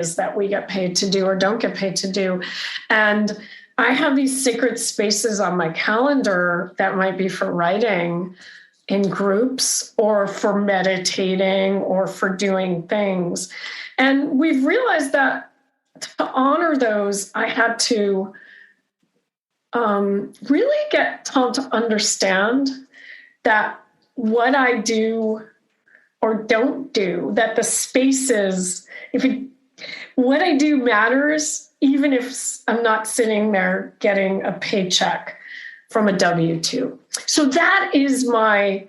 is that we get paid to do or don't get paid to do. And I have these sacred spaces on my calendar that might be for writing in groups or for meditating or for doing things. And we've realized that to honor those, I had to really get Tom to understand that what I do or don't do, that the spaces, what I do matters, even if I'm not sitting there getting a paycheck from a W-2. So that is my,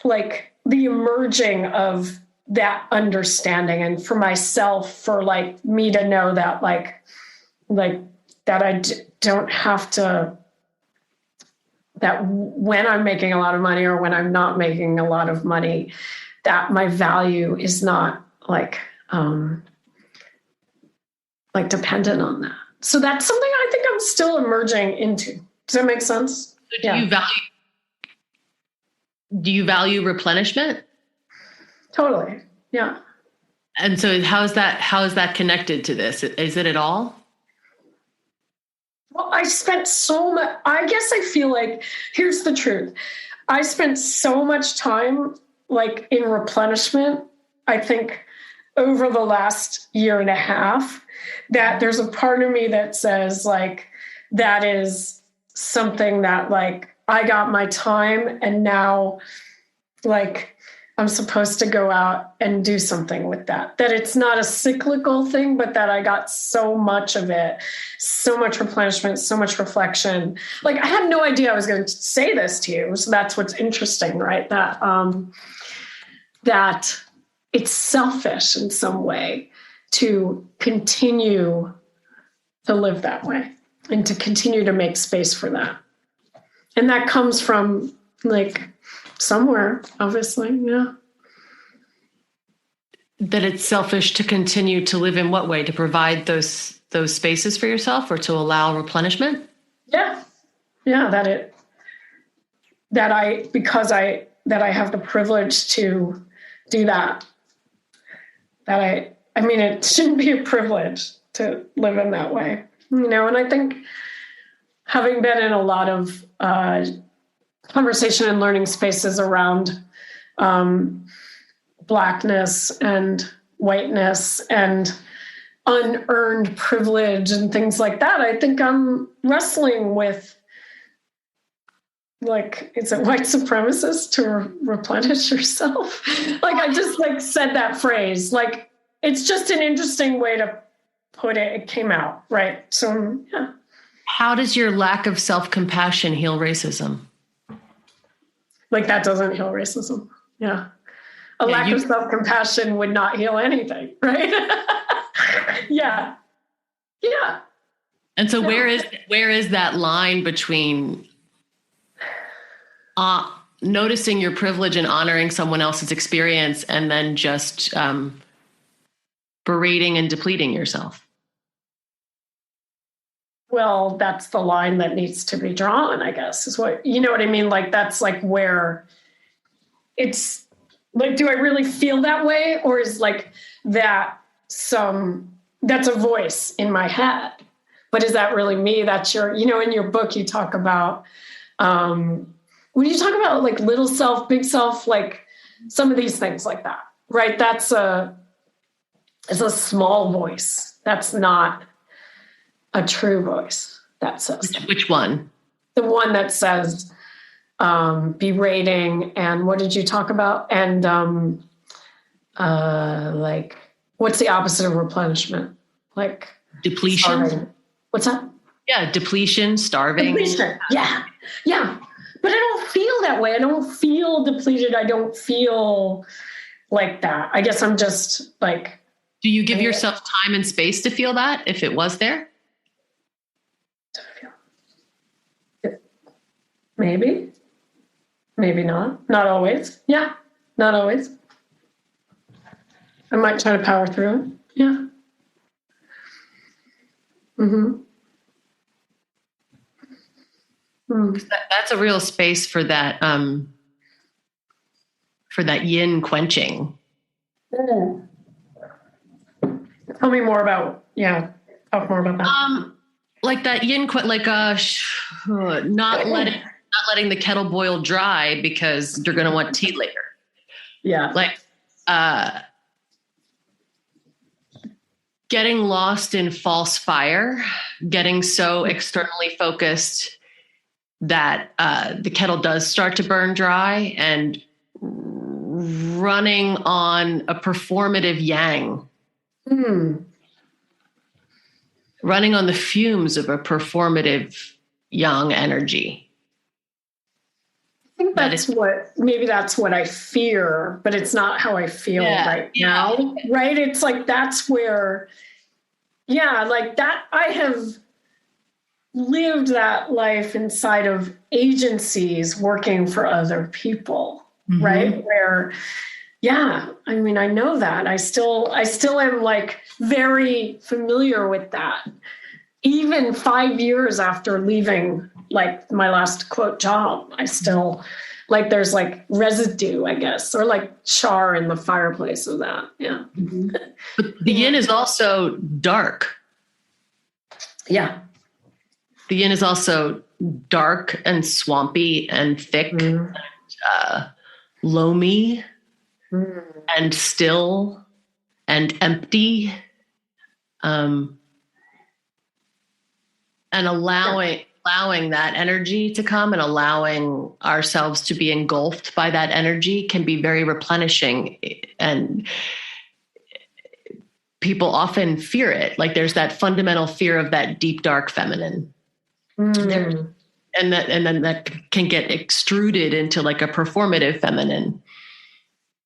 like, the emerging of that understanding. And for myself, for like me to know that like that I don't have to, that when I'm making a lot of money or when I'm not making a lot of money, that my value is not like dependent on that. So that's something I think I'm still emerging into. Does that make sense? So do you value replenishment? Totally. Yeah. And so how is that connected to this? Is it at all? Well, I spent so much, I guess I feel like, here's the truth. I spent so much time like in replenishment, I think over the last year and a half, that there's a part of me that says like, that is something that like, I got my time and now like, I'm supposed to go out and do something with that. That it's not a cyclical thing, but that I got so much of it, so much replenishment, so much reflection. Like I had no idea I was going to say this to you. So that's what's interesting, right? That it's selfish in some way to continue to live that way and to continue to make space for that. And that comes from like somewhere, obviously, yeah. That it's selfish to continue to live in what way? To provide those spaces for yourself or to allow replenishment? Yeah. Yeah, that I have the privilege to do that. I mean, it shouldn't be a privilege to live in that way, you know? And I think having been in a lot of conversation and learning spaces around Blackness and whiteness and unearned privilege and things like that, I think I'm wrestling with, like, is it white supremacist to replenish yourself? Like, I just like said that phrase. Like, it's just an interesting way to put it. It came out, right? So, yeah. How does your lack of self-compassion heal racism? Like, that doesn't heal racism. Yeah. A lack of self-compassion would not heal anything, right? Yeah. Yeah. And so where is that line between noticing your privilege and honoring someone else's experience and then just berating and depleting yourself? Well, that's the line that needs to be drawn, I guess, is what, you know what I mean? Like, that's like where it's like, do I really feel that way? Or is like that's a voice in my head, but is that really me? That's your, you know, in your book, you talk about, when you talk about like little self, big self, like some of these things like that, right? It's a small voice. That's not a true voice that says. Which one? The one that says, berating, and what did you talk about? And like, what's the opposite of replenishment? Like depletion. Starving. What's that? Yeah, depletion, starving. Depletion. Yeah, yeah. But I don't feel that way. I don't feel depleted. I don't feel like that. I guess I'm just like. Do you give yourself time and space to feel that if it was there? Maybe. Maybe not. Not always. Yeah. Not always. I might try to power through it. Yeah. Mm-hmm. That's a real space for that yin quenching. Tell me more about, talk more about that. Like that yin, like not letting the kettle boil dry because you're going to want tea later. Yeah. Like getting lost in false fire, getting so externally focused that the kettle does start to burn dry, and running on a performative yang. Running on the fumes of a performative yang energy. I think that's what I fear, but it's not how I feel now. Right. It's like, that's where, like that, I have lived that life inside of agencies working for other people, right? Where, I mean, I know that. I still am like very familiar with that. Even 5 years after leaving like my last quote job, I still like, there's like residue, I guess, or like char in the fireplace of that. Yeah. But the yin is also dark. Yeah. The yin is also dark and swampy and thick, loamy, and still and empty, and allowing that energy to come and allowing ourselves to be engulfed by that energy can be very replenishing. And people often fear it. Like there's that fundamental fear of that deep, dark feminine. And then that can get extruded into like a performative feminine.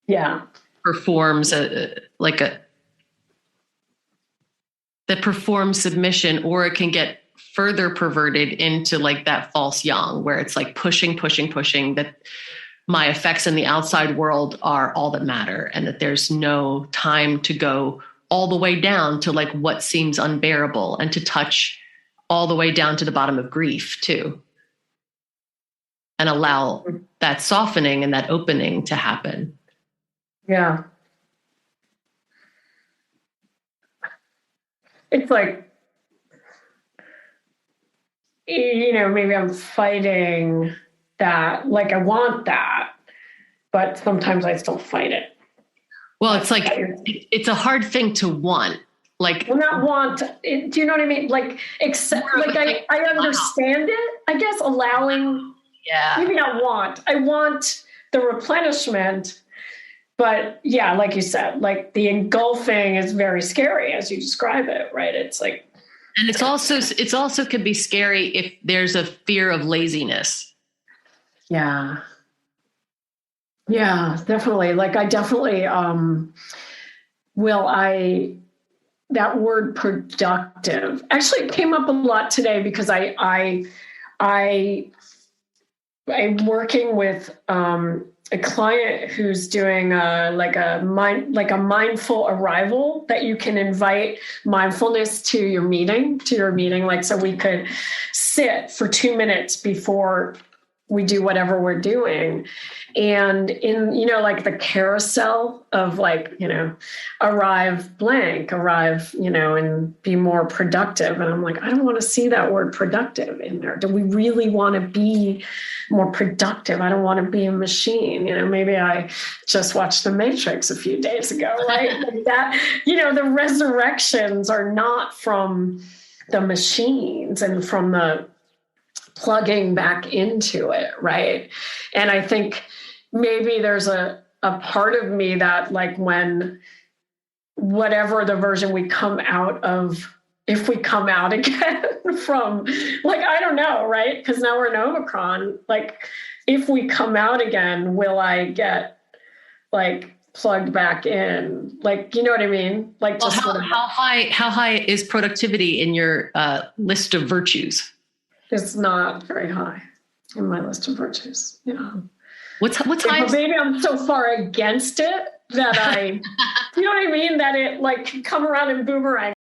Yeah. Performs that performs submission, or it can get further perverted into like that false yang, where it's like pushing, that my effects in the outside world are all that matter, and that there's no time to go all the way down to like what seems unbearable, and to touch all the way down to the bottom of grief too, and allow that softening and that opening to happen. Yeah. It's like, maybe I'm fighting that, like I want that, but sometimes I still fight it. Well, it's like, it's a hard thing to want. Like, well, not want, do you know what I mean? Like, accept, like I understand it, I guess, allowing, maybe not want. I want the replenishment, but like you said, like the engulfing is very scary as you describe it, right? It's like, and it's also could be scary if there's a fear of laziness. Yeah, definitely. Like I definitely, that word productive actually came up a lot today, because I'm working with, a client who's doing a mindful arrival, that you can invite mindfulness to your meeting. Like, so we could sit for 2 minutes before we do whatever we're doing. And in, like the carousel of like, arrive blank, and be more productive. And I'm like, I don't want to see that word productive in there. Do we really want to be more productive? I don't want to be a machine. Maybe I just watched The Matrix a few days ago, right? Like that, the resurrections are not from the machines and from the plugging back into it, right? And I think maybe there's a part of me that, like, when whatever the version we come out of, if we come out again from, like, I don't know, right? Because now we're in Omicron. Like, if we come out again, will I get like plugged back in? Like, you know what I mean? Like, well, just how high is productivity in your list of virtues? It's not very high in my list of virtues. What's high? Maybe I'm so far against it that you know what I mean? That it like come around and boomerang.